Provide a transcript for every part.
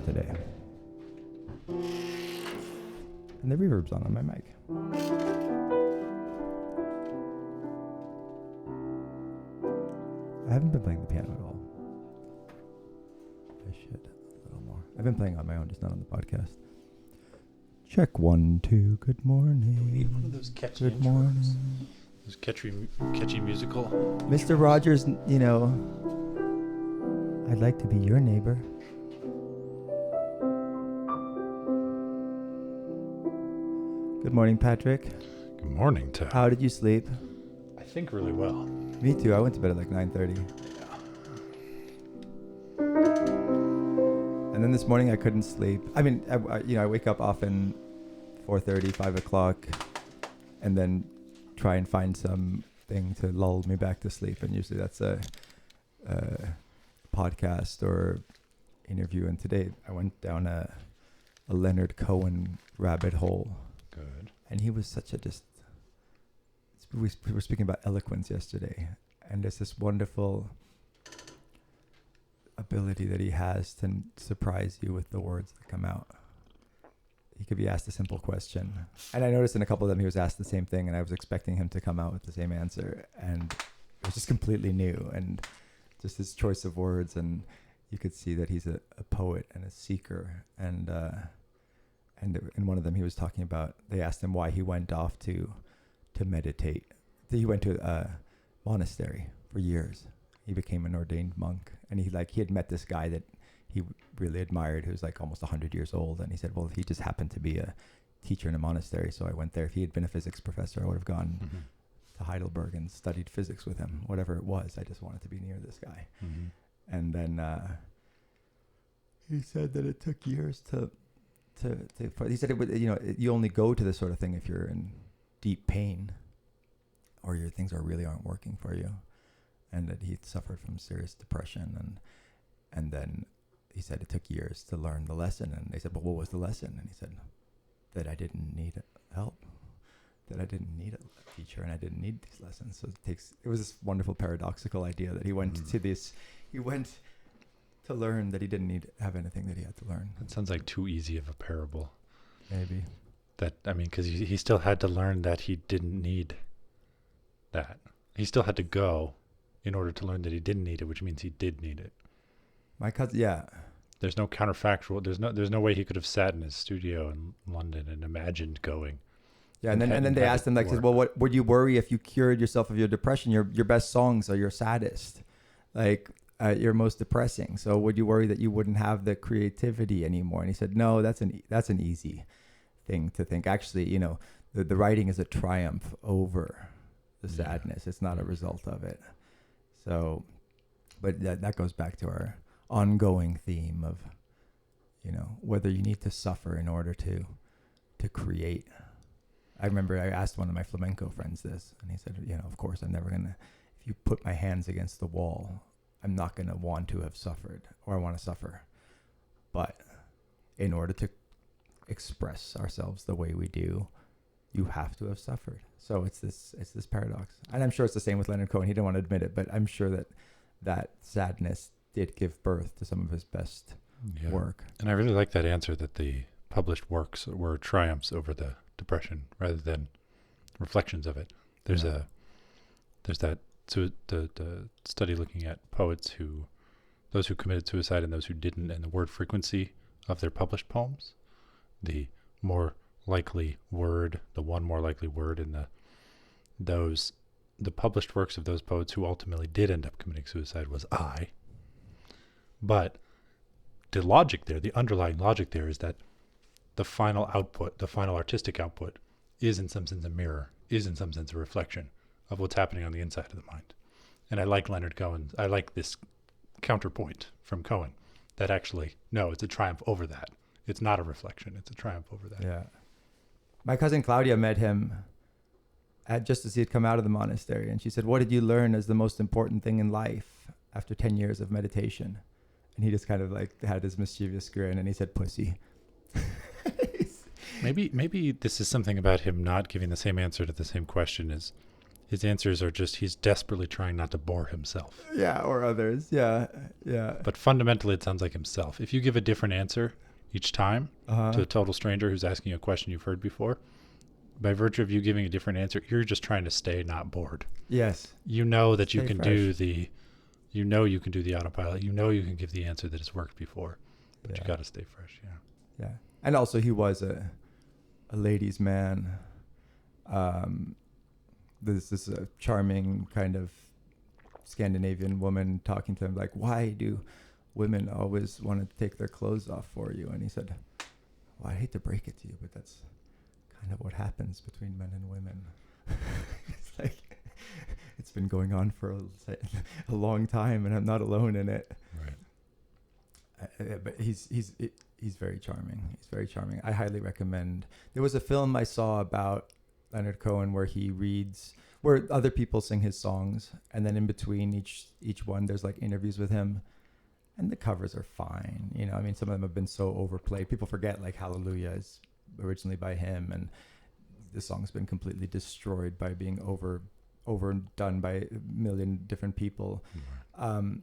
not today. And the reverb's on my mic. I haven't been playing the piano at all. I should a little more. I've been playing on my own, just not on the podcast. Check 1, 2. Good morning. We need one of those catchy Good intros. morning. Those catchy musical. Mr. Rogers, you know, I'd like to be your neighbor. Good morning, Patrick. Good morning, Ted. How did you sleep? I think really well. Me too. I went to bed at like 9:30. And then this morning I couldn't sleep. I mean, I wake up often 4:30, 5 o'clock, and then try and find something to lull me back to sleep. And usually that's a podcast or interview. And today I went down a Leonard Cohen rabbit hole. Good. And he was such a we were speaking about eloquence yesterday, and there's this wonderful ability that he has to surprise you with the words that come out. He could be asked a simple question, and I noticed in a couple of them he was asked the same thing, and I was expecting him to come out with the same answer, and it was just completely new, and just his choice of words, and you could see that he's a poet and a seeker, and in one of them he was talking about, they asked him why he went off to meditate. He went to a monastery for years. He became an ordained monk, and he had met this guy that he really admired, who was like almost 100 years old, and he said, well, he just happened to be a teacher in a monastery, so I went there. If he had been a physics professor, I would have gone to Heidelberg and studied physics with him, whatever it was. I just wanted to be near this guy. And then he said that it took years to he said it would, you only go to this sort of thing if you're in deep pain or your things aren't working for you, and that he suffered from serious depression, and then he said it took years to learn the lesson. And they said, well, what was the lesson? And he said that I didn't need help, that I didn't need a teacher, and I didn't need these lessons. So it was this wonderful paradoxical idea that he went to learn that he didn't need to have anything that he had to learn. That sounds like too easy of a parable. Maybe. Because he still had to learn that he didn't need that. He still had to go in order to learn that he didn't need it, which means he did need it. My cousin, yeah. There's no counterfactual. There's no way he could have sat in his studio in London and imagined going. Yeah, and then they asked him, like, well, what would you worry if you cured yourself of your depression? Your best songs are your saddest, like your most depressing. So would you worry that you wouldn't have the creativity anymore? And he said, no, that's an easy thing to think. Actually, the writing is a triumph over the sadness. It's not a result of it. So, but that goes back to our ongoing theme of, whether you need to suffer in order to create. I remember I asked one of my flamenco friends this, and he said, of course, I'm never going to, if you put my hands against the wall, I'm not going to want to have suffered, or I want to suffer. But in order to express ourselves the way we do, you have to have suffered. So it's this paradox. And I'm sure it's the same with Leonard Cohen. He didn't want to admit it, but I'm sure that sadness did give birth to some of his best work. And I really like that answer, that the published works were triumphs over the depression rather than reflections of it. There's that the study looking at poets those who committed suicide and those who didn't, and the word frequency of their published poems. The more likely word, the one more likely word in the published works of those poets who ultimately did end up committing suicide was I. But the logic there, the underlying logic there, is that the final output, the final artistic output, is in some sense a mirror, is in some sense a reflection of what's happening on the inside of the mind. And I like Leonard Cohen. I like this counterpoint from Cohen that actually, no, it's a triumph over that. It's not a reflection. It's a triumph over that. Yeah. My cousin Claudia met him just as he had come out of the monastery. And she said, what did you learn as the most important thing in life after 10 years of meditation? And he just kind of had his mischievous grin, and he said, pussy. Maybe this is something about him not giving the same answer to the same question as His answers are just he's desperately trying not to bore himself. Yeah, or others. Yeah, yeah. But fundamentally, it sounds like himself. If you give a different answer each time to a total stranger who's asking you a question you've heard before, by virtue of you giving a different answer, you're just trying to stay not bored. Yes. You know that you Stay can fresh. do the, you know you can do the autopilot. You know you can give the answer that has worked before, but you got to stay fresh. Yeah. Yeah. And also he was a ladies' man. This is a charming kind of Scandinavian woman talking to him like, why do women always want to take their clothes off for you? And he said, well, I hate to break it to you, but that's kind of what happens between men and women. It's like, it's been going on for a long time and I'm not alone in it. Right. But he's very charming. He's very charming. I highly recommend. There was a film I saw about Leonard Cohen where he reads, where other people sing his songs, and then in between each one there's like interviews with him, and the covers are fine. You know, I mean, some of them have been so overplayed. People forget like Hallelujah is originally by him, and the song's been completely destroyed by being overdone by a million different people. Mm-hmm.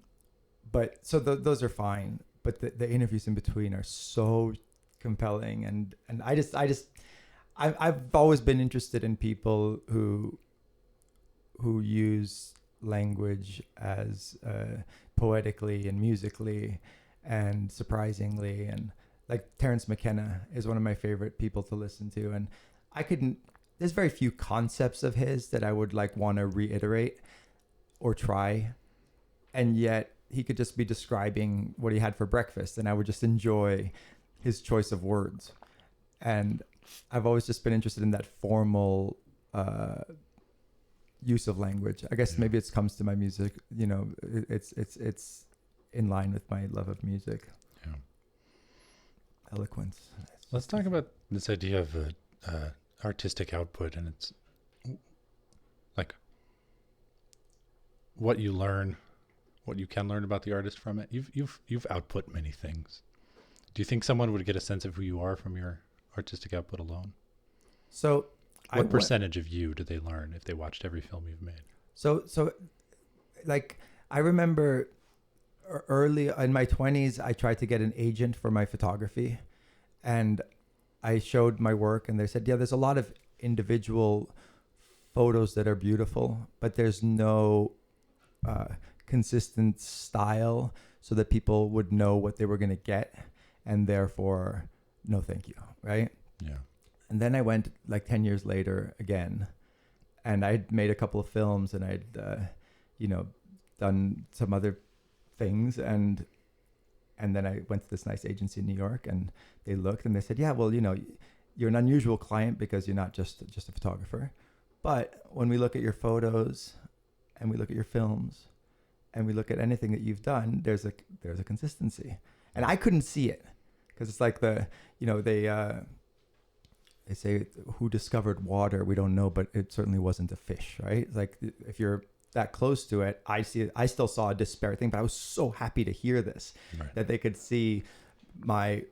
But so those are fine. But the interviews in between are so compelling, and I've always been interested in people who use language as poetically and musically and surprisingly, and like Terence McKenna is one of my favorite people to listen to, and there's very few concepts of his that I would like want to reiterate or try, and yet he could just be describing what he had for breakfast and I would just enjoy his choice of words. And I've always just been interested in that formal use of language. I guess maybe it comes to my music, you know, it's in line with my love of music. Yeah. Eloquence. Let's talk about this idea of artistic output, and it's like what you learn, what you can learn about the artist from it. You've output many things. Do you think someone would get a sense of who you are from your artistic output alone? So what percentage of you do they learn if they watched every film you've made? So like I remember early in my 20s, I tried to get an agent for my photography, and I showed my work and they said, yeah, there's a lot of individual photos that are beautiful, but there's no consistent style so that people would know what they were going to get, and therefore, no thank you, right? Yeah. And then I went like 10 years later again, and I'd made a couple of films, and I'd, done some other things, and then I went to this nice agency in New York, and they looked and they said, yeah, well, you know, you're an unusual client because you're not just a photographer, but when we look at your photos, and we look at your films, and we look at anything that you've done, there's a consistency, and I couldn't see it because it's like they say, who discovered water? We don't know, but it certainly wasn't a fish, right? Like if you're that close to it, I see it. I still saw a disparate thing, but I was so happy to hear this, right, that they could see my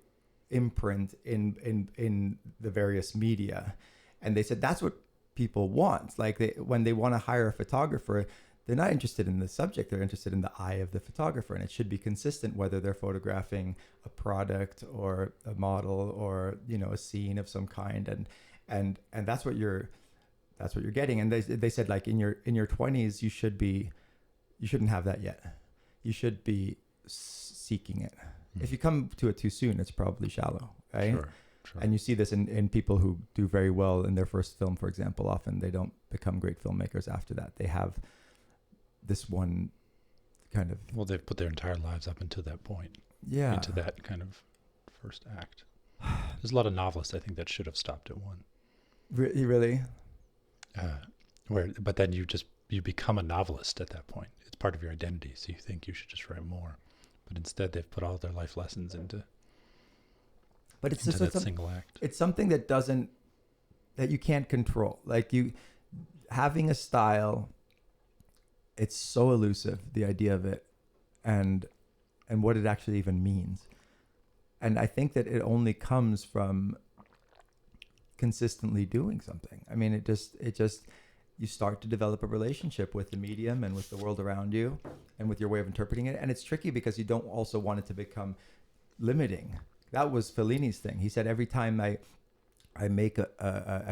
imprint in the various media. And they said, that's what people want. Like when they want to hire a photographer, they're not interested in the subject. They're interested in the eye of the photographer. And it should be consistent, whether they're photographing a product or a model or, you know, a scene of some kind. And that's what you're getting. And they said, like in your 20s, you shouldn't have that yet. You should be seeking it. Mm-hmm. If you come to it too soon, it's probably shallow, right? Sure. And you see this in people who do very well in their first film, for example. Often they don't become great filmmakers after that. They have this one kind of... Well, they've put their entire lives up until that point. Yeah. Into that kind of first act. There's a lot of novelists, I think, that should have stopped at one. Really? But then you become a novelist at that point. It's part of your identity, so you think you should just write more. But instead, they've put all their life lessons into... But it's just that single act. It's something that you can't control. Like having a style, it's so elusive, the idea of it, and what it actually even means. And I think that it only comes from consistently doing something. I mean, it just you start to develop a relationship with the medium and with the world around you and with your way of interpreting it. And it's tricky because you don't also want it to become limiting. That was Fellini's thing. He said, every time I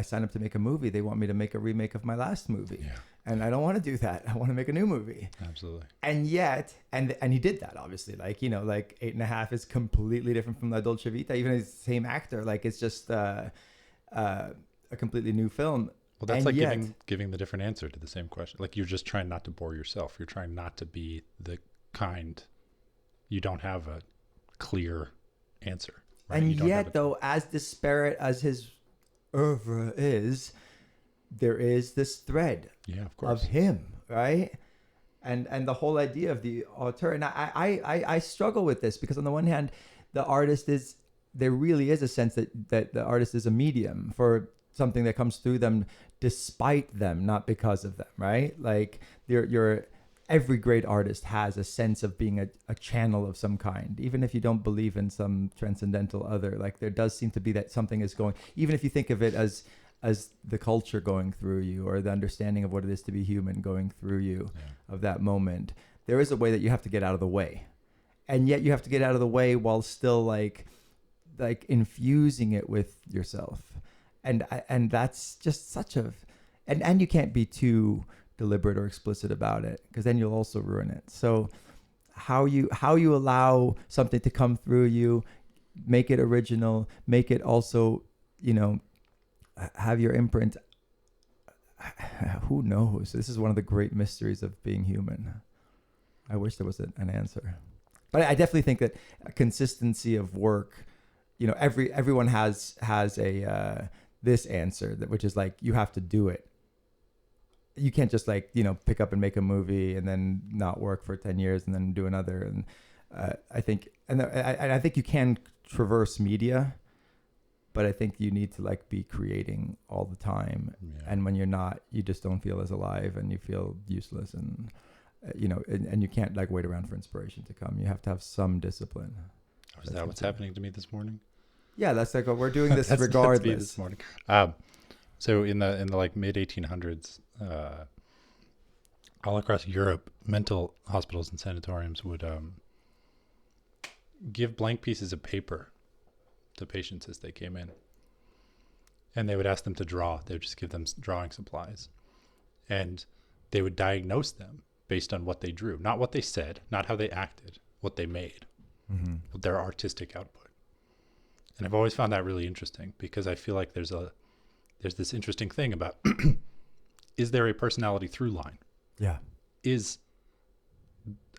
sign up to make a movie, they want me to make a remake of my last movie. Yeah. And I don't want to do that. I want to make a new movie. Absolutely. And yet, and he did that, obviously. Like, you know, like 8.5 is completely different from La Dolce Vita, even as the same actor. Like, it's just a completely new film. Well, that's like giving the different answer to the same question. Like, you're just trying not to bore yourself. You're trying not to be the kind. You don't have a clear answer. Right? And yet, though, as disparate as his oeuvre is, there is this thread of him, right? And the whole idea of the auteur. And I struggle with this because on the one hand, the artist there really is a sense that the artist is a medium for something that comes through them despite them, not because of them, right? Like every great artist has a sense of being a channel of some kind, even if you don't believe in some transcendental other. Like, there does seem to be that something is going, even if you think of it as the culture going through you, or the understanding of what it is to be human going through you of that moment, there is a way that you have to get out of the way. And yet you have to get out of the way while still like infusing it with yourself. And that's just and you can't be too deliberate or explicit about it, because then you'll also ruin it. So how you allow something to come through you, make it original, make it also, you know, have your imprint. Who knows? This is one of the great mysteries of being human. I wish there was an answer, but I definitely think that a consistency of work, you know, everyone has a this answer, which is like, you have to do it. You can't just, like, you know, pick up and make a movie and then not work for 10 years and then do another. And I think you can traverse media, but I think you need to, like, be creating all the time. Yeah. And when you're not, you just don't feel as alive and you feel useless. And, you know, and you can't, like, wait around for inspiration to come. You have to have some discipline. Is that what's happening to me this morning? Yeah, that's like what we're doing this regardless. That's me this morning. So in the like mid 1800s, all across Europe, mental hospitals and sanatoriums would give blank pieces of paper to patients as they came in, and they would ask them to draw. They would just give them drawing supplies, and they would diagnose them based on what they drew, not what they said, not how they acted, what they made, their artistic output. And I've always found that really interesting, because I feel like there's this interesting thing about is there a personality through line? Yeah. Is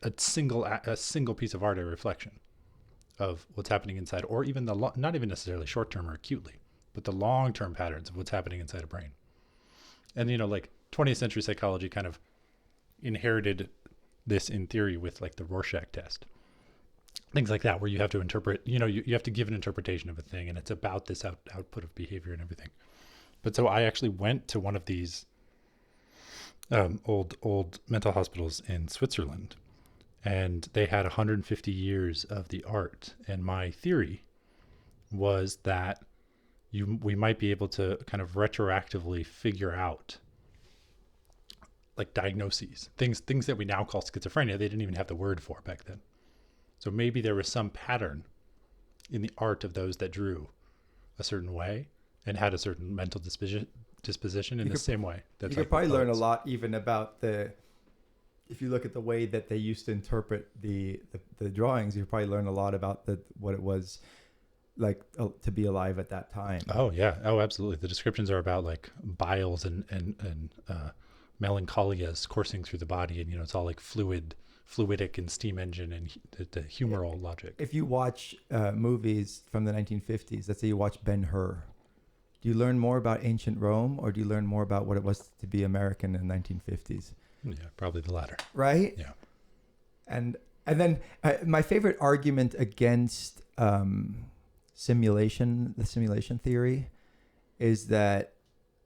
a single piece of art a reflection of what's happening inside, or even not even necessarily short term or acutely, but the long term patterns of what's happening inside a brain? And, you know, like 20th century psychology kind of inherited this in theory with, like, the Rorschach test. Things like that, where you have to interpret, you know, you have to give an interpretation of a thing, and it's about this output of behavior and everything. But so I actually went to one of these old mental hospitals in Switzerland, and they had 150 years of the art. And my theory was that we might be able to kind of retroactively figure out, like, diagnoses, things that we now call schizophrenia. They didn't even have the word for back then. So maybe there was some pattern in the art of those that drew a certain way and had a certain mental disposition in the same way. You could probably learn a lot even about if you look at the way that they used to interpret the drawings, you probably learn a lot about what it was like to be alive at that time. Oh yeah. Oh, absolutely. The descriptions are about, like, biles and melancholias coursing through the body, and, you know, it's all like fluidic and steam engine and the humoral logic. If you watch movies from the 1950s, let's say you watch Ben-Hur, do you learn more about ancient Rome, or do you learn more about what it was to be American in the 1950s? Yeah, probably the latter. Right? Yeah. And then my favorite argument against the simulation theory, is that,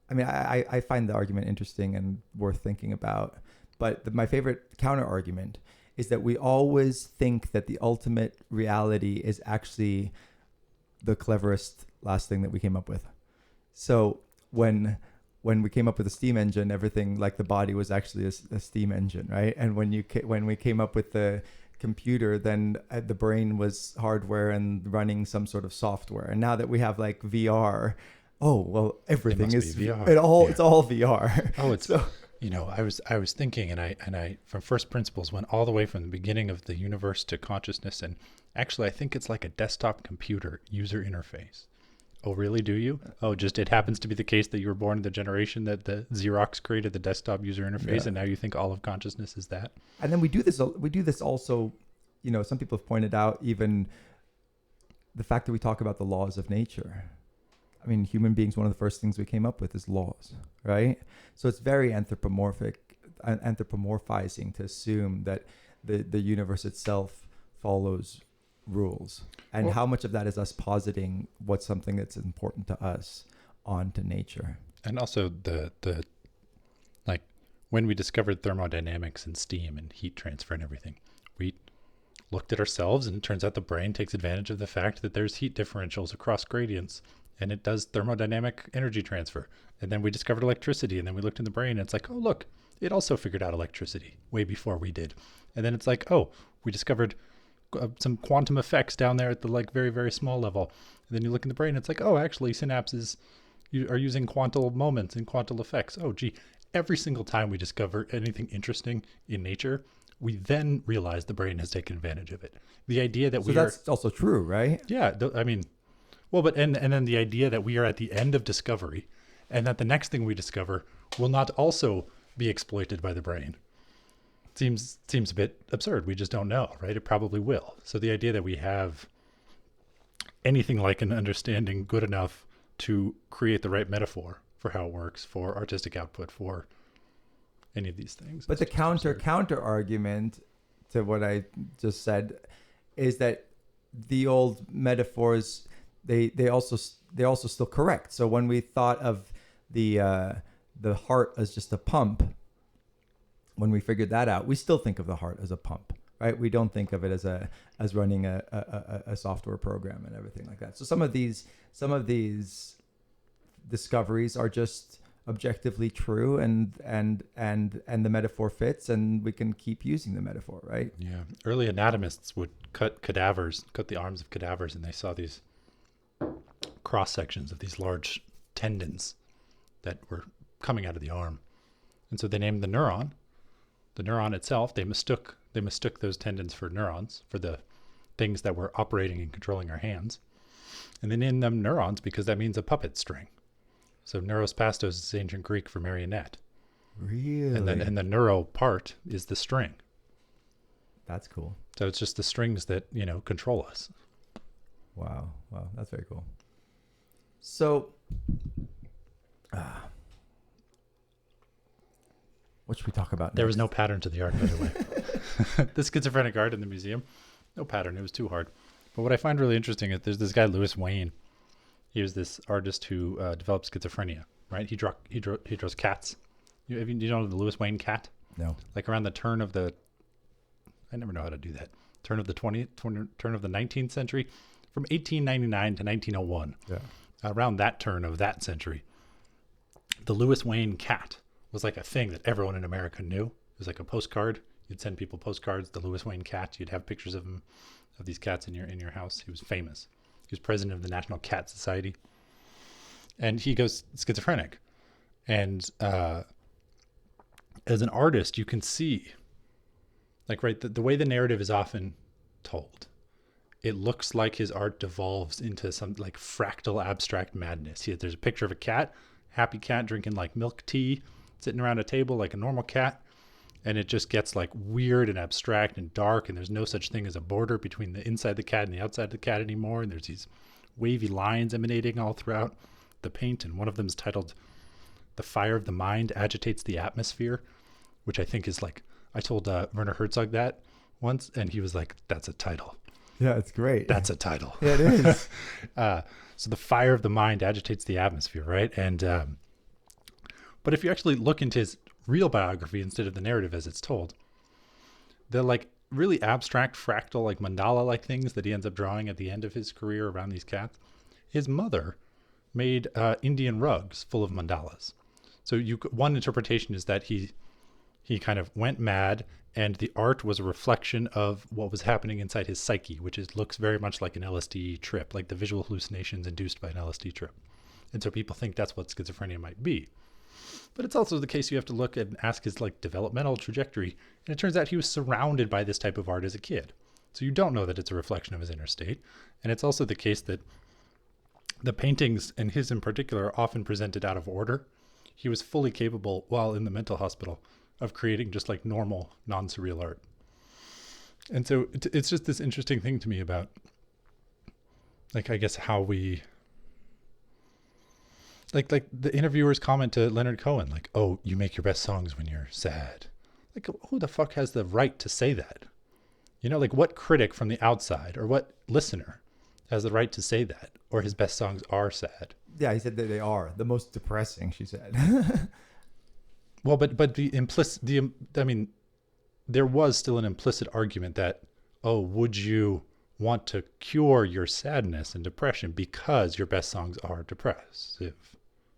I mean, I find the argument interesting and worth thinking about. But my favorite counter argument is that we always think that the ultimate reality is actually the cleverest last thing that we came up with. So when when we came up with the steam engine, everything like the body was actually a steam engine, right? And when we came up with the computer, then the brain was hardware and running some sort of software. And now that we have like VR, oh well, everything is VR. It's all VR. Oh, it's so, I was thinking, and I from first principles went all the way from the beginning of the universe to consciousness, and actually I think it's like a desktop computer user interface. Oh, really? Do you? Oh, just it happens to be the case that you were born in the generation that the Xerox created the desktop user interface, and now you think all of consciousness is that. And then we do this also, some people have pointed out even the fact that we talk about the laws of nature. I mean, human beings, one of the first things we came up with is laws, right? So it's very anthropomorphizing to assume that the universe itself follows rules, and how much of that is us positing what's something that's important to us onto nature. And also the like when we discovered thermodynamics and steam and heat transfer and everything, we looked at ourselves, and it turns out the brain takes advantage of the fact that there's heat differentials across gradients, and it does thermodynamic energy transfer. And then we discovered electricity, and then we looked in the brain, and it's like, oh look, it also figured out electricity way before we did. And then it's like, oh, we discovered some quantum effects down there at the like very, very small level. And then you look in the brain, it's like, oh, actually synapses are using quantal moments and quantal effects. Oh, gee, every single time we discover anything interesting in nature, we then realize the brain has taken advantage of it. The idea that that's also true, right? Yeah. I mean, well, but, and then the idea that we are at the end of discovery and that the next thing we discover will not also be exploited by the brain. Seems a bit absurd. We just don't know, right? It probably will. So the idea that we have anything like an understanding good enough to create the right metaphor for how it works, for artistic output, for any of these things. But the counter argument to what I just said is that the old metaphors, they also still correct. So when we thought of the heart as just a pump, when we figured that out, we still think of the heart as a pump, right? We don't think of it as running a software program and everything like that. So some of these discoveries are just objectively true, and the metaphor fits, and we can keep using the metaphor, right? Yeah. Early anatomists would cut the arms of cadavers, and they saw these cross sections of these large tendons that were coming out of the arm, and so they named the neuron itself. They mistook those tendons for neurons, for the things that were operating and controlling our hands, and they named them neurons because that means a puppet string. So neuros pastos is ancient Greek for marionette. Really? And the neuro part is the string. That's cool. So it's just the strings that, control us. Wow, that's very cool. So, what should we talk about next? There was no pattern to the art, by the way. The schizophrenic art in the museum, no pattern. It was too hard. But what I find really interesting is there's this guy, Louis Wayne. He was this artist who developed schizophrenia, right? He draws cats. Do you know the Louis Wayne cat? No. Like around the turn of the, I never know how to do that. Turn of the 19th century, from 1899 to 1901. Yeah. Around that turn of that century, the Louis Wayne cat was like a thing that everyone in America knew. It was like a postcard. You'd send people postcards. The Louis Wayne cat. You'd have pictures of him, of these cats in your house. He was famous. He was president of the National Cat Society, and he goes schizophrenic. And as an artist, you can see, like, right, the way the narrative is often told, it looks like his art devolves into some like fractal abstract madness. There's a picture of a cat, happy cat drinking like milk tea, sitting around a table like a normal cat. And it just gets like weird and abstract and dark, and there's no such thing as a border between the inside the cat and the outside the cat anymore. And there's these wavy lines emanating all throughout the paint, and one of them is titled "The Fire of the Mind Agitates the Atmosphere," which I think is like, I told Werner Herzog that once, and he was like, "That's a title." Yeah, it's great. That's a title. Yeah, it is. So the fire of the mind agitates the atmosphere, right? And but if you actually look into his real biography instead of the narrative as it's told, the like really abstract fractal like mandala like things that he ends up drawing at the end of his career around these cats, his mother made Indian rugs full of mandalas. So one interpretation is that he kind of went mad, and the art was a reflection of what was happening inside his psyche, which looks very much like an LSD trip, like the visual hallucinations induced by an LSD trip. And so people think that's what schizophrenia might be. But it's also the case you have to look and ask his like developmental trajectory. And it turns out he was surrounded by this type of art as a kid. So you don't know that it's a reflection of his inner state. And it's also the case that the paintings, and his in particular, are often presented out of order. He was fully capable, while in the mental hospital, of creating just like normal, non-surreal art. And so it's just this interesting thing to me about, like, I guess how we, like the interviewer's comment to Leonard Cohen, like, oh, you make your best songs when you're sad. Like, who the fuck has the right to say that? You know, like, what critic from the outside or what listener has the right to say that, or his best songs are sad? Yeah, he said that they are the most depressing, she said. Well, but the implicit, I mean, there was still an implicit argument that, oh, would you want to cure your sadness and depression because your best songs are depressive?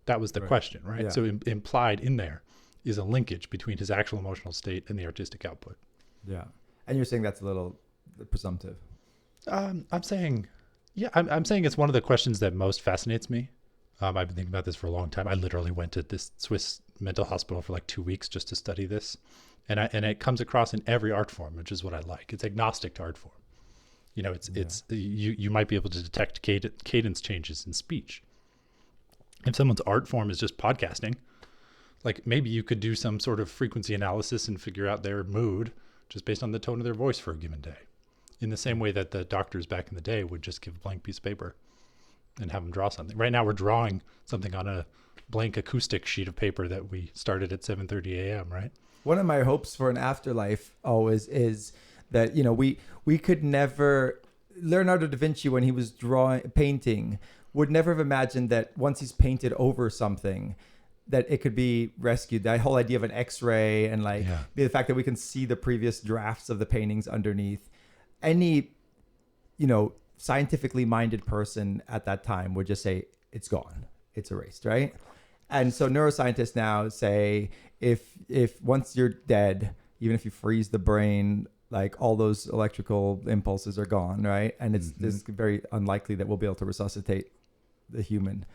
That was the question, right? Yeah. So implied in there is a linkage between his actual emotional state and the artistic output. Yeah. And you're saying that's a little presumptive. I'm saying, yeah, I'm saying it's one of the questions that most fascinates me. I've been thinking about this for a long time. I literally went to this Swiss mental hospital for like 2 weeks just to study this. And it comes across in every art form, which is what I like. It's agnostic to art form. You know, you might be able to detect cadence changes in speech. If someone's art form is just podcasting, like maybe you could do some sort of frequency analysis and figure out their mood just based on the tone of their voice for a given day. In the same way that the doctors back in the day would just give a blank piece of paper and have them draw something. Right now we're drawing something on a blank acoustic sheet of paper that we started at 7:30 a.m., right? One of my hopes for an afterlife always is that, you know, we could never, Leonardo da Vinci, when he was painting, would never have imagined that once he's painted over something, that it could be rescued. That whole idea of an X-ray and like the fact that we can see the previous drafts of the paintings underneath. Any, you know, scientifically minded person at that time would just say, it's gone, it's erased, right? And so neuroscientists now say, if once you're dead, even if you freeze the brain, like all those electrical impulses are gone, right? And it's very unlikely that we'll be able to resuscitate the human.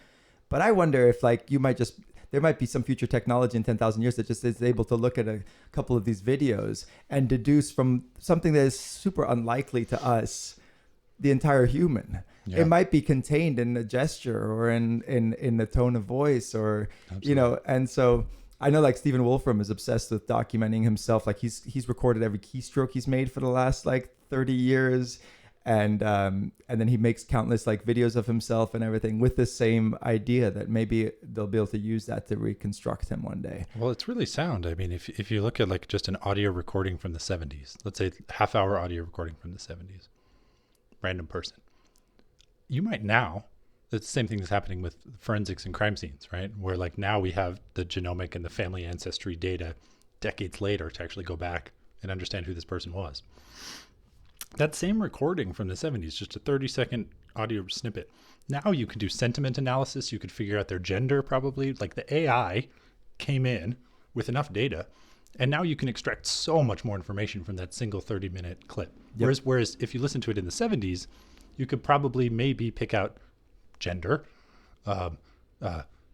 But I wonder if like there might be some future technology in 10,000 years that just is able to look at a couple of these videos and deduce from something that is super unlikely to us the entire human. Yeah. It might be contained in a gesture or in the tone of voice or, Absolutely. You know, and so I know like Stephen Wolfram is obsessed with documenting himself. Like he's recorded every keystroke he's made for the last like 30 years. And then he makes countless like videos of himself and everything with the same idea that maybe they'll be able to use that to reconstruct him one day. Well, it's really sound. I mean, if you look at like just an audio recording from the 70s, let's say half-hour audio recording from the 70s, random person, you might now, it's the same thing that's happening with forensics and crime scenes, right? Where like now we have the genomic and the family ancestry data decades later to actually go back and understand who this person was. That same recording from the 70s, just a 30-second audio snippet. Now you could do sentiment analysis. You could figure out their gender probably. Like the AI came in with enough data, and now you can extract so much more information from that single 30-minute clip. Yep. Whereas if you listen to it in the 70s, you could probably maybe pick out gender.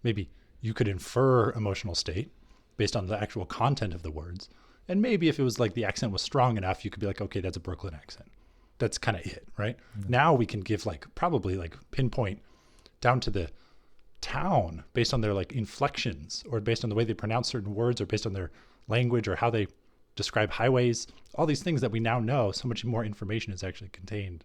Maybe you could infer emotional state based on the actual content of the words. And maybe if it was like the accent was strong enough, you could be like, okay, that's a Brooklyn accent. That's kind of it, right? Mm-hmm. Now we can give like probably like pinpoint down to the town based on their like inflections or based on the way they pronounce certain words or based on their language or how they describe highways. All these things that we now know, so much more information is actually contained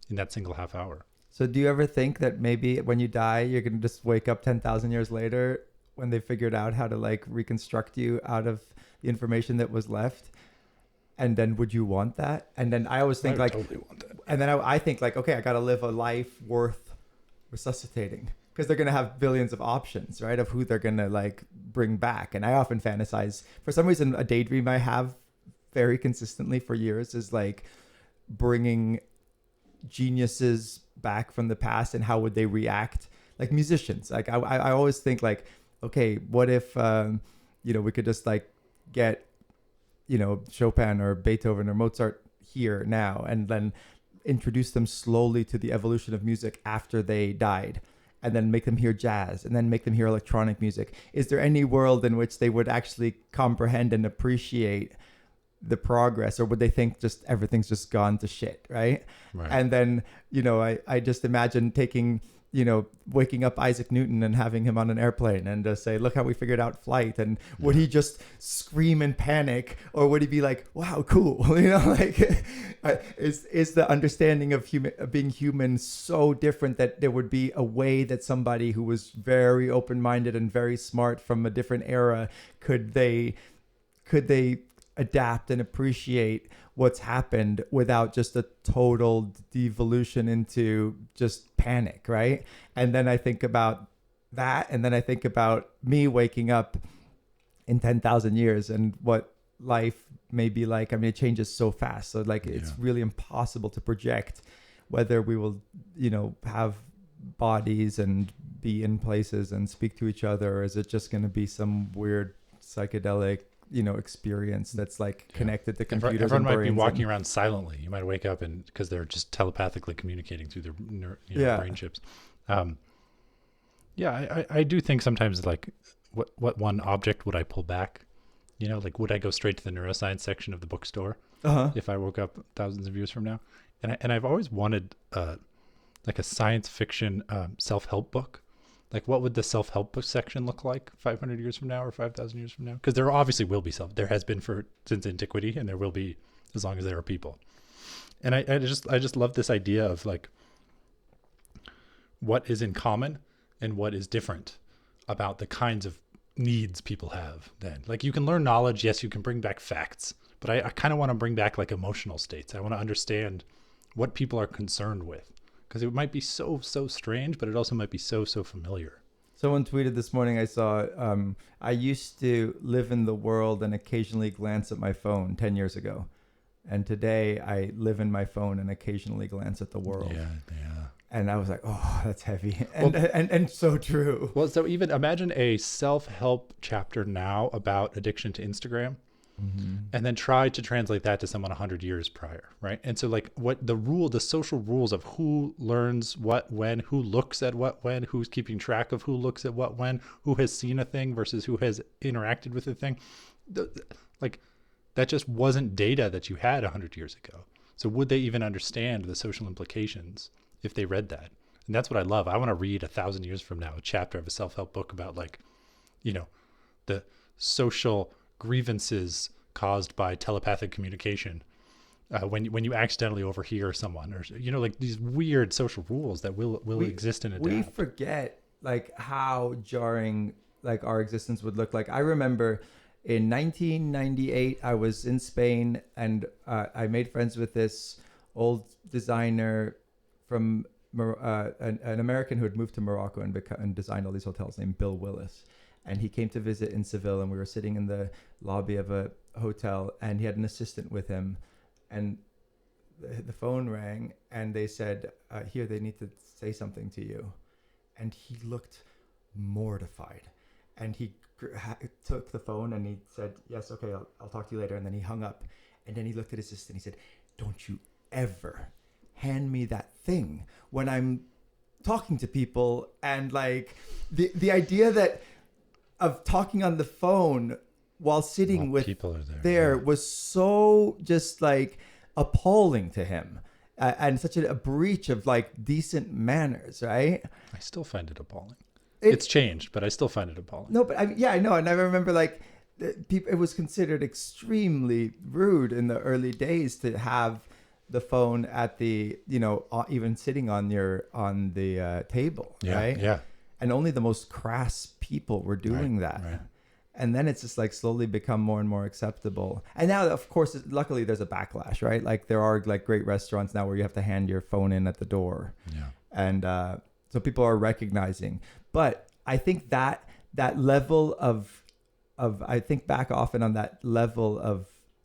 in that single half hour. So do you ever think that maybe when you die, you're going to just wake up 10,000 years later when they figured out how to like reconstruct you out of the information that was left? And then would you want that? And then I always think like, totally want that. And then I think like, okay, I got to live a life worth resuscitating because they're going to have billions of options, right? Of who they're going to like bring back. And I often fantasize, for some reason, a daydream I have very consistently for years is like bringing geniuses back from the past and how would they react? Like musicians. Like I always think like, okay, what if, we could just like get, Chopin or Beethoven or Mozart here now, and then introduce them slowly to the evolution of music after they died, and then make them hear jazz, and then make them hear electronic music. Is there any world in which they would actually comprehend and appreciate the progress, or would they think just everything's just gone to shit, right? And then, I just imagine taking, waking up Isaac Newton and having him on an airplane and just say, look how we figured out flight. And would he just scream in panic, or would he be like, wow, cool? Is the understanding of being human so different that there would be a way that somebody who was very open-minded and very smart from a different era, could they adapt and appreciate what's happened without just a total devolution into just panic, right? And then I think about that, and then I think about me waking up in 10,000 years and what life may be like. I mean, it changes so fast, so like it's really impossible to project whether we will, have bodies and be in places and speak to each other, or is it just going to be some weird psychedelic experience that's like connected to computers. Everyone and might be walking and around silently. You might wake up and because they're just telepathically communicating through their brain chips. I do think sometimes like what one object would I pull back? Like would I go straight to the neuroscience section of the bookstore if I woke up thousands of years from now? And I've always wanted like a science fiction self-help book. Like, what would the self-help book section look like 500 years from now or 5,000 years from now? Because there obviously will be there has been since antiquity, and there will be as long as there are people. And I just love this idea of like what is in common and what is different about the kinds of needs people have then. Like you can learn knowledge, yes, you can bring back facts, but I kind of want to bring back like emotional states. I want to understand what people are concerned with. Because it might be so strange, but it also might be so familiar. Someone tweeted this morning, I saw, I used to live in the world and occasionally glance at my phone 10 years ago. And today I live in my phone and occasionally glance at the world. Yeah. And I was like, oh, that's heavy. And so true. Well, so even imagine a self-help chapter now about addiction to Instagram. Mm-hmm. And then try to translate that to someone 100 years prior, right? And so like what the social rules of who learns what when, who looks at what when, who's keeping track of who looks at what when, who has seen a thing versus who has interacted with a thing, like that just wasn't data that you had 100 years ago. So would they even understand the social implications if they read that? And that's what I love. I want to read 1,000 years from now a chapter of a self-help book about like, the social grievances caused by telepathic communication when you accidentally overhear someone, or like these weird social rules that will exist and adapt. We forget like how jarring like our existence would look like. I remember in 1998 I was in Spain, and I made friends with this old designer from an American who had moved to Morocco and designed all these hotels, named Bill Willis. And he came to visit in Seville, and we were sitting in the lobby of a hotel, and he had an assistant with him, and the phone rang, and they said, here, they need to say something to you. And he looked mortified, and he took the phone and he said, yes, okay, I'll talk to you later. And then he hung up, and then he looked at his assistant. He said, don't you ever hand me that thing when I'm talking to people. And like the idea that of talking on the phone while sitting with people are there was so just like appalling to him, and such a breach of like decent manners, right? I still find it appalling. It's changed, but I still find it appalling. No, but I know. And I remember like it was considered extremely rude in the early days to have the phone at the, even sitting on the table, right? Yeah. And only the most crass people were doing that. Right. And then it's just like slowly become more and more acceptable. And now, of course, luckily there's a backlash, right? Like there are like great restaurants now where you have to hand your phone in at the door. Yeah. And so people are recognizing. But I think that level of I think back often on that level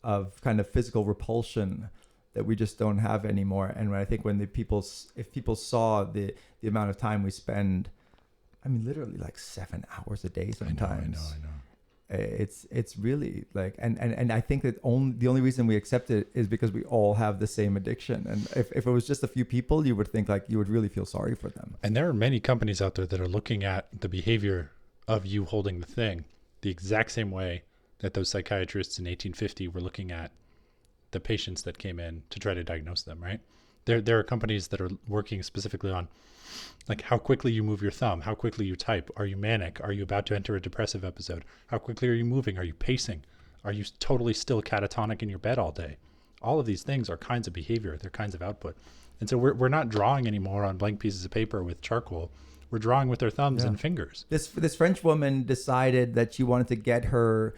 of kind of physical repulsion that we just don't have anymore. And I think if people saw the amount of time we spend, I mean, literally like 7 hours a day sometimes. I know. It's really like, and I think that the only reason we accept it is because we all have the same addiction. And if it was just a few people, you would think like you would really feel sorry for them. And there are many companies out there that are looking at the behavior of you holding the thing the exact same way that those psychiatrists in 1850 were looking at the patients that came in to try to diagnose them, right? There are companies that are working specifically on like how quickly you move your thumb, how quickly you type. Are you manic? Are you about to enter a depressive episode? How quickly are you moving? Are you pacing? Are you totally still catatonic in your bed all day? All of these things are kinds of behavior. They're kinds of output. And so we're not drawing anymore on blank pieces of paper with charcoal. We're drawing with our thumbs and fingers. This French woman decided that she wanted to get her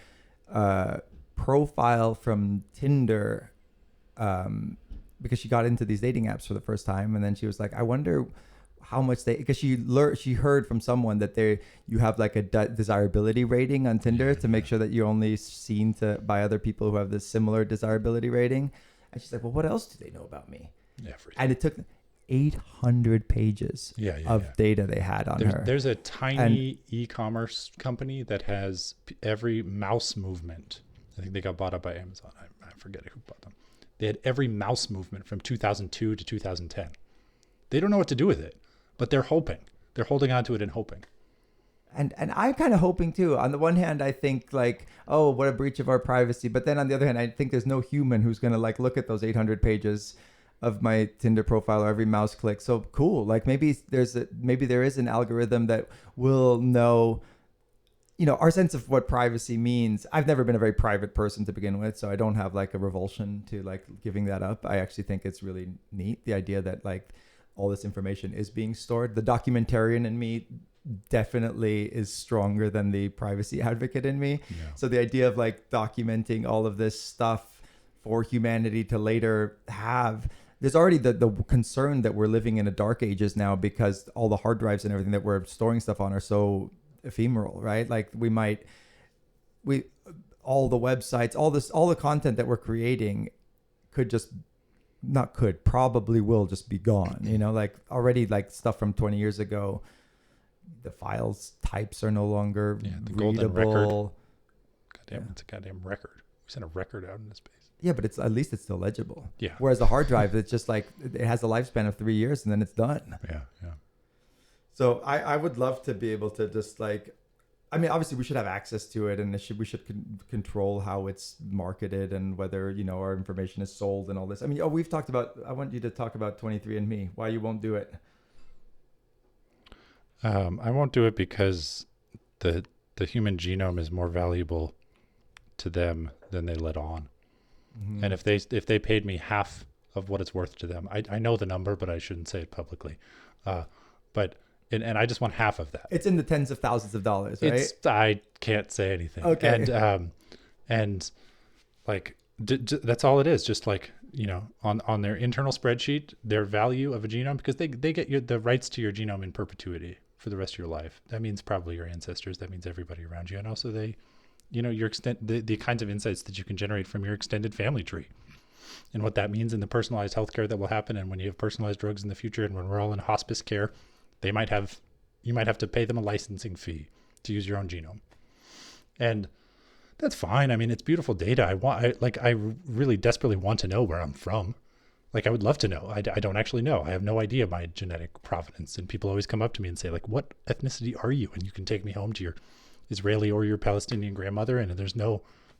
profile from Tinder because she got into these dating apps for the first time, and then she was like, I wonder how much because she heard from someone that you have like a desirability rating on Tinder to make sure that you're only seen by other people who have this similar desirability rating. And she's like, well, what else do they know about me? Yeah, and it took 800 pages of data they had on her. There's a tiny e-commerce company that has every mouse movement. I think they got bought up by Amazon. I forget who bought them. They had every mouse movement from 2002 to 2010. They don't know what to do with it, but they're hoping. They're holding on to it and hoping. And I'm kind of hoping too. On the one hand, I think like, oh, what a breach of our privacy. But then on the other hand, I think there's no human who's going to like look at those 800 pages of my Tinder profile or every mouse click. So cool. Like maybe there is an algorithm that will know, our sense of what privacy means. I've never been a very private person to begin with, so I don't have like a revulsion to like giving that up. I actually think it's really neat, the idea that like all this information is being stored. The documentarian in me definitely is stronger than the privacy advocate in me. Yeah. So the idea of like documenting all of this stuff for humanity to later have, there's already the concern that we're living in a dark ages now because all the hard drives and everything that we're storing stuff on are so ephemeral, right? Like all the websites, all the content that we're creating probably will just be gone. Like already like stuff from 20 years ago, the files types are no longer the readable. Golden record. Goddamn, it's a goddamn record. We sent a record out into space. Yeah, but at least it's still legible. Yeah. Whereas the hard drive, it's just like it has a lifespan of 3 years and then it's done. Yeah. So I would love to be able to just like, I mean, obviously we should have access to it, and we should control how it's marketed and whether our information is sold and all this. I mean, we've talked about. I want you to talk about 23andMe. Why you won't do it? I won't do it because the human genome is more valuable to them than they let on. Mm-hmm. And if they paid me half of what it's worth to them, I know the number, but I shouldn't say it publicly. And I just want half of that. It's in the tens of thousands of dollars, right? I can't say anything. Okay. And like that's all it is. Just like on their internal spreadsheet, their value of a genome, because they get the rights to your genome in perpetuity for the rest of your life. That means probably your ancestors. That means everybody around you, and also they, your the kinds of insights that you can generate from your extended family tree, and what that means in the personalized healthcare that will happen, and when you have personalized drugs in the future, and when we're all in hospice care. You might have to pay them a licensing fee to use your own genome, and that's fine. I mean, it's beautiful data. I really desperately want to know where I'm from. Like, I would love to know. I don't actually know. I have no idea my genetic provenance, and people always come up to me and say, like, "What ethnicity are you?" And you can take me home to your Israeli or your Palestinian grandmother, and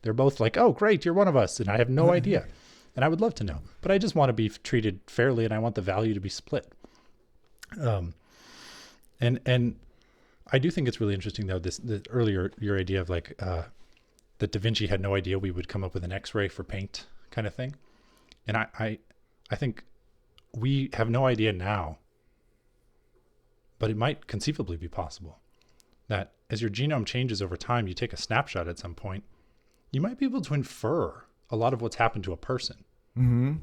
they're both like, "Oh, great, you're one of us," and I have no idea, and I would love to know, but I just want to be treated fairly, and I want the value to be split. And I do think it's really interesting though, earlier your idea of like that Da Vinci had no idea we would come up with an X-ray for paint kind of thing. And I think we have no idea now, but it might conceivably be possible that as your genome changes over time, you take a snapshot at some point, you might be able to infer a lot of what's happened to a person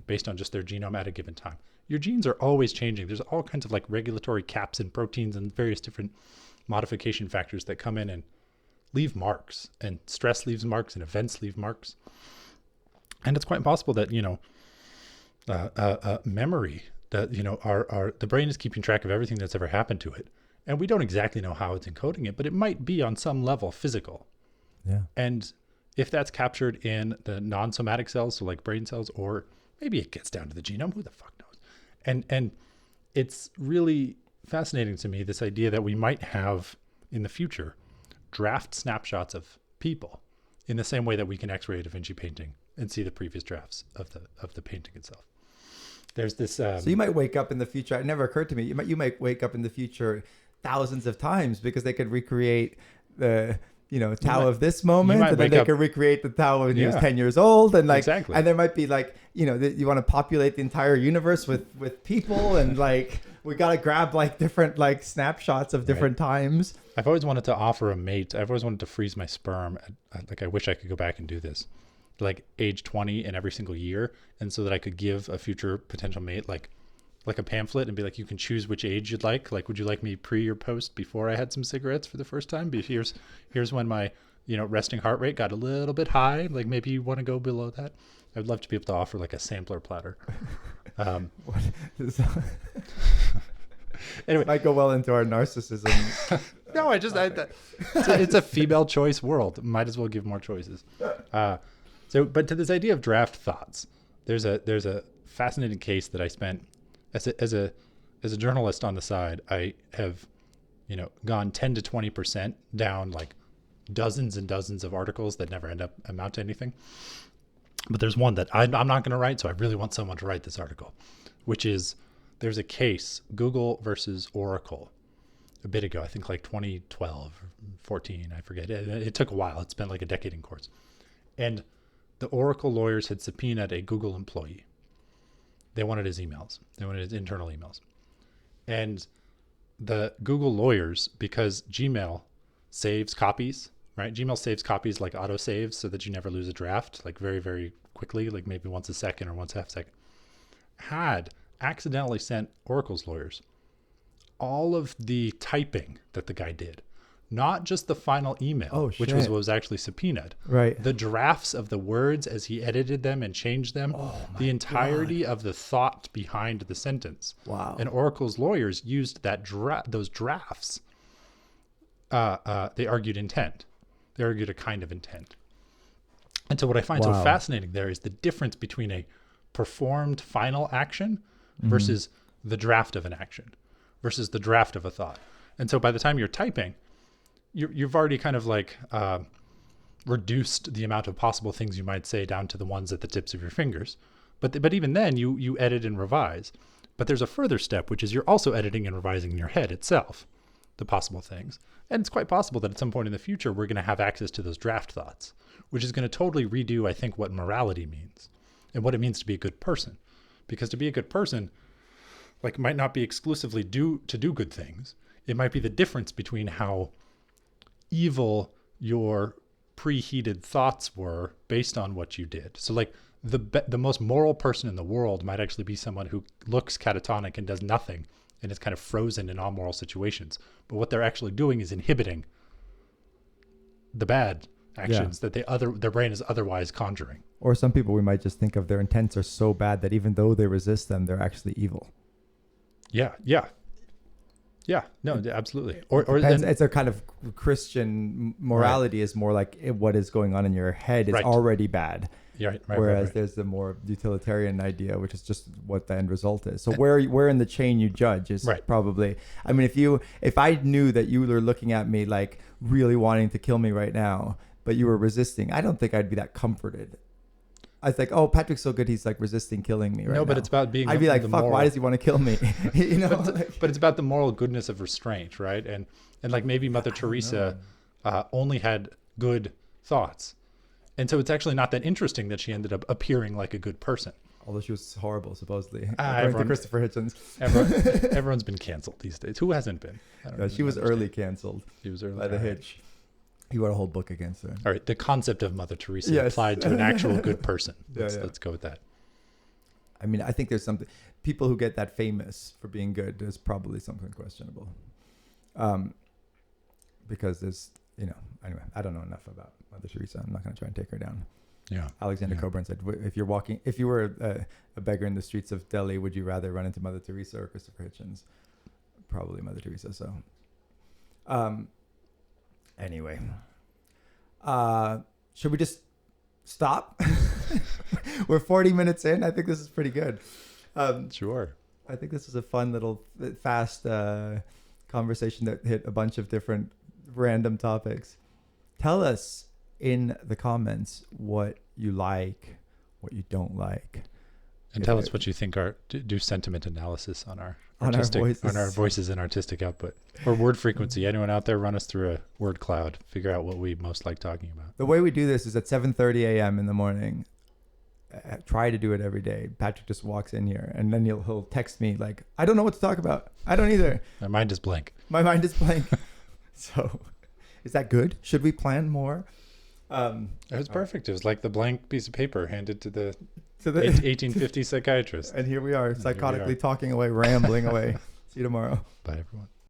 based on just their genome at a given time. Your genes are always changing. There's all kinds of like regulatory caps and proteins and various different modification factors that come in and leave marks, and stress leaves marks and events leave marks. And it's quite possible that, memory, that, the brain is keeping track of everything that's ever happened to it. And we don't exactly know how it's encoding it, but it might be on some level physical. Yeah. And if that's captured in the non-somatic cells, so like brain cells, or maybe it gets down to the genome, who the fuck knows? And it's really fascinating to me, this idea that we might have in the future draft snapshots of people in the same way that we can X-ray a Da Vinci painting and see the previous drafts of the painting itself. There's this. So you might wake up in the future. It never occurred to me. You might wake up in the future thousands of times because they could recreate the Tao of this moment, and then they could recreate the Tao when he was 10 years old, and like exactly. And there might be like you want to populate the entire universe with people, and like we got to grab like different like snapshots of different times. I've always wanted to offer a mate. I've always wanted to freeze my sperm. Like I wish I could go back and do this, like age 20 in every single year, and so that I could give a future potential mate like a pamphlet and be like, you can choose which age you'd like. Like, would you like me pre or post before I had some cigarettes for the first time? Here's when my resting heart rate got a little bit high. Like maybe you want to go below that. I'd love to be able to offer like a sampler platter. Anyway, might go well into our narcissism. No, it's a female choice world. Might as well give more choices. But to this idea of draft thoughts, there's a fascinating case that I spent as a journalist on the side. I have, gone 10 to 20% down like dozens and dozens of articles that never amount to anything. But there's one that I'm not going to write, so I really want someone to write this article, which is there's a case, Google versus Oracle, a bit ago, I think like 2012 or 14, I forget. It took a while. It's been like a decade in courts. And the Oracle lawyers had subpoenaed a Google employee. They wanted his emails. They wanted his internal emails. And the Google lawyers, because Gmail saves copies, right? Gmail saves copies like auto saves so that you never lose a draft, like very, very quickly, like maybe once a second or once half a second, had accidentally sent Oracle's lawyers all of the typing that the guy did. Not just the final email, which was what was actually subpoenaed. Right. The drafts of the words as he edited them and changed them. The entirety of the thought behind the sentence. Wow. And Oracle's lawyers used those drafts. They argued intent. They argued a kind of intent. And so what I find so fascinating there is the difference between a performed final action versus the draft of an action versus the draft of a thought. And so by the time you're typing, you've already kind of like reduced the amount of possible things you might say down to the ones at the tips of your fingers. But even then you edit and revise. But there's a further step, which is you're also editing and revising in your head itself, the possible things. And it's quite possible that at some point in the future, we're going to have access to those draft thoughts, which is going to totally redo, I think, what morality means and what it means to be a good person. Because to be a good person, like, might not be exclusively to do good things. It might be the difference between how evil your preheated thoughts were based on what you did. So like the most moral person in the world might actually be someone who looks catatonic and does nothing and is kind of frozen in all moral situations. But what they're actually doing is inhibiting the bad actions that their brain is otherwise conjuring. Or some people, we might just think of their intents are so bad that even though they resist them, they're actually evil. Yeah, no, absolutely. It's a kind of Christian morality is more like what is going on in your head is already bad. Yeah, Whereas there's the more utilitarian idea, which is just what the end result is. So where in the chain you judge is probably. I mean, if I knew that you were looking at me like really wanting to kill me right now, but you were resisting, I don't think I'd be that comforted. I was like, oh, Patrick's so good, he's like resisting killing me right now. No, but it's about being. I'd be like, fuck, moral. why does he want to kill me? But it's about the moral goodness of restraint, right? And like maybe Mother Teresa only had good thoughts, and so it's actually not that interesting that she ended up appearing like a good person. Although she was horrible, supposedly. According to Christopher Hitchens. Everyone's been canceled these days. Who hasn't been? She was early canceled. She was early by the Hitch. He wrote a whole book against her. All right, the concept of Mother Teresa applied to an actual good person. Let's go with that. I mean, I think there's something. People who get that famous for being good, there's probably something questionable. Because there's, anyway, I don't know enough about Mother Teresa. I'm not going to try and take her down. Yeah. Alexander Coburn said, if you were a beggar in the streets of Delhi, would you rather run into Mother Teresa or Christopher Hitchens? Probably Mother Teresa. So Anyway, should we just stop? We're 40 minutes in. I think this is pretty good. Sure. I think this is a fun little fast conversation that hit a bunch of different random topics. Tell us in the comments what you like, what you don't like. And tell us what you think do sentiment analysis on our voices and artistic output, or word frequency. Anyone out there, run us through a word cloud, figure out what we most like talking about. The way we do this is at 7:30 a.m. in the morning. Try to do it every day. Patrick just walks in here and then he'll text me like, I don't know what to talk about. I don't either. My mind is blank. My mind is blank. So is that good? Should we plan more? It was perfect. It was like the blank piece of paper handed to the 1850 psychiatrist. And here we are, psychotically talking away, rambling away. See you tomorrow. Bye, everyone.